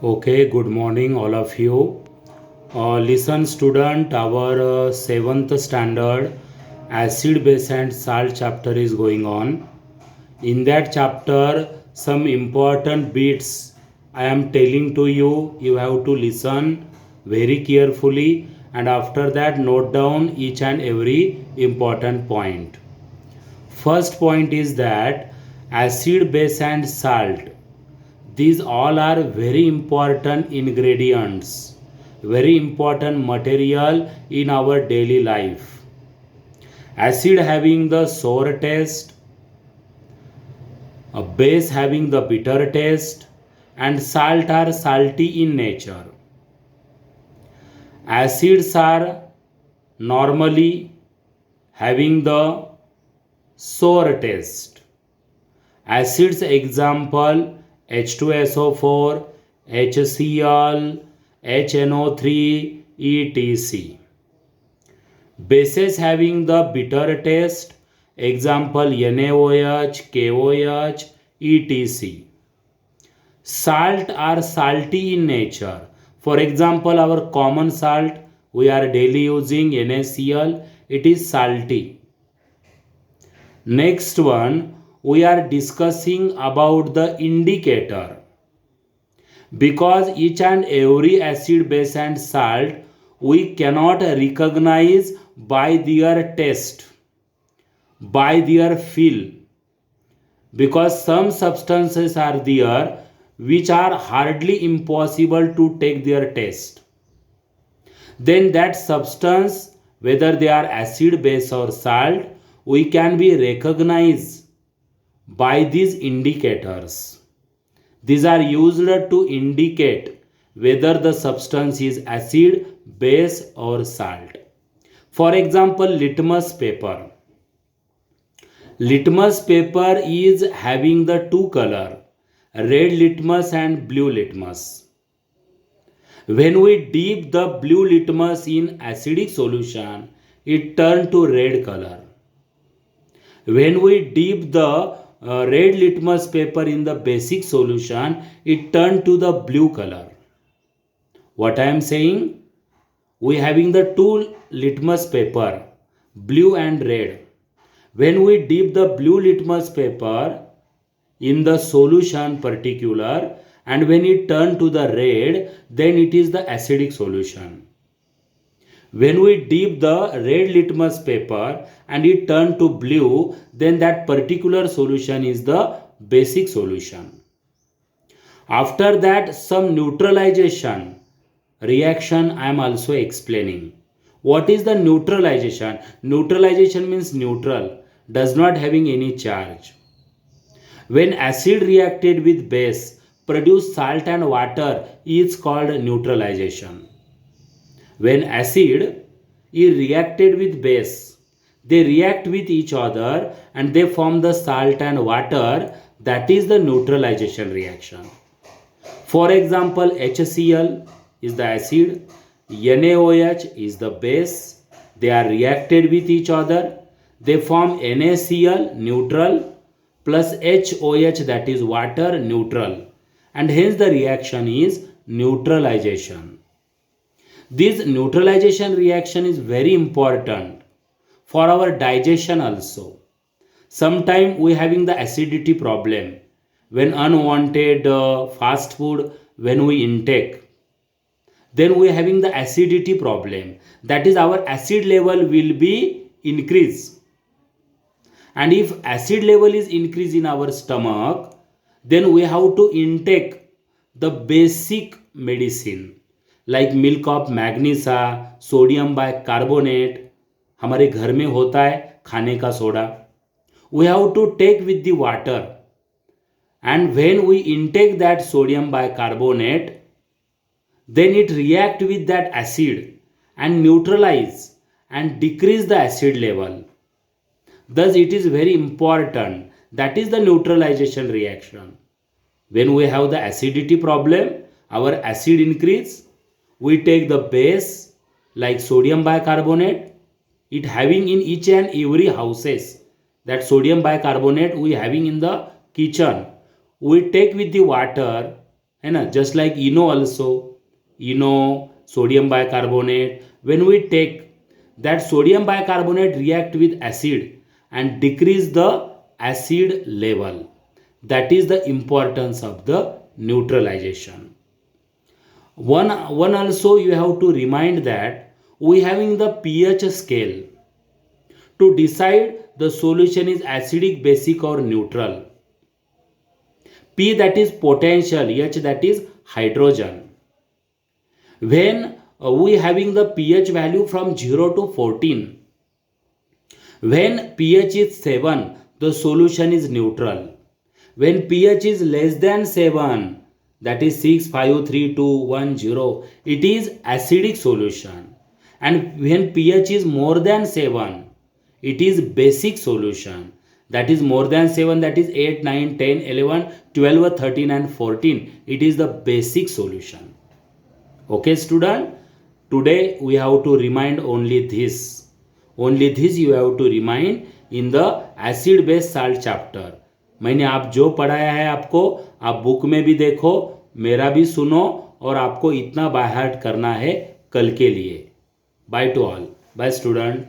Okay, good morning, all of you. Listen, student, our seventh standard acid, base, and salt chapter is going on. In that chapter, some important bits I am telling to you. You have to listen very carefully, and after that, note down each and every important point. First point is that acid, base, and salt, these all are very important ingredients, very important material in our daily life. Acid having the sour taste, a base having the bitter taste, and salt are salty in nature. Acids are normally having the sour taste. Acids example H2SO4, HCl, HNO3, etc. Bases having the bitter taste example NaOH, KOH, etc. Salt are salty in nature. For example, our common salt we are daily using NaCl, it is salty. Next one, we are discussing about the indicator. Because each and every acid, base, and salt we cannot recognize by their taste, by their feel. Because some substances are there which are hardly impossible to take their taste. Then that substance, whether they are acid, base, or salt, we can be recognized by these indicators. These are used to indicate whether the substance is acid, base, or salt. For example, litmus paper. Litmus paper is having the two color, red litmus and blue litmus. When we dip the blue litmus in acidic solution, it turns to red color. When we dip the red litmus paper in the basic solution, it turns to the blue color. What I am saying? We having the two litmus paper, blue and red. When we dip the blue litmus paper in the solution particular, and when it turn to the red, then it is the acidic solution. When we dip the red litmus paper and it turn to blue, then that particular solution is the basic solution. After that, some neutralization reaction I am also explaining. What is the neutralization? Neutralization means neutral, does not having any charge. When acid reacted with base produce salt and water is called neutralization. When acid is reacted with base, they react with each other and they form the salt and water, that is the neutralization reaction. For example, HCl is the acid, NaOH is the base, they are reacted with each other, they form NaCl neutral plus HOH, that is water, neutral, and hence the reaction is neutralization. This neutralization reaction is very important for our digestion also. Sometimes we having the acidity problem when unwanted fast food when we intake, then we having the acidity problem, that is our acid level will be increase. And if acid level is increase in our stomach, then we have to intake the basic medicine like milk of magnesia, sodium bicarbonate, हमारे घर में होता है खाने का soda, we have to take with the water. And when we intake that sodium bicarbonate, then it react with that acid and neutralize and decrease the acid level. Thus it is very important, that is the neutralization reaction. When we have the acidity problem, our acid increase, we take the base like sodium bicarbonate, it having in each and every houses, that sodium bicarbonate we having in the kitchen, we take with the water है ना. Just like Eno also, Eno sodium bicarbonate, when we take that sodium bicarbonate react with acid and decrease the acid level. That is the importance of the neutralization. One also you have to remind that we having the pH scale to decide the solution is acidic, basic or neutral. P that is potential, H that is hydrogen. When we having the pH value from 0 to 14, when pH is 7, the solution is neutral. When pH is less than 7, that is 6, 5, 3, 2, 1, 0, it is acidic solution. And when pH is more than 7, it is basic solution. That is more than 7, that is 8, 9, 10, 11, 12, 13 and 14. It is the basic solution. Okay student, today we have to remind only this. Only this you have to remind in the acid base salt chapter. मैंने आप जो पढ़ाया है आपको, आप book में भी देखो, मेरा भी सुनो, और आपको इतना बाय हार्ट करना है कल के लिए. Bye to all. Bye student.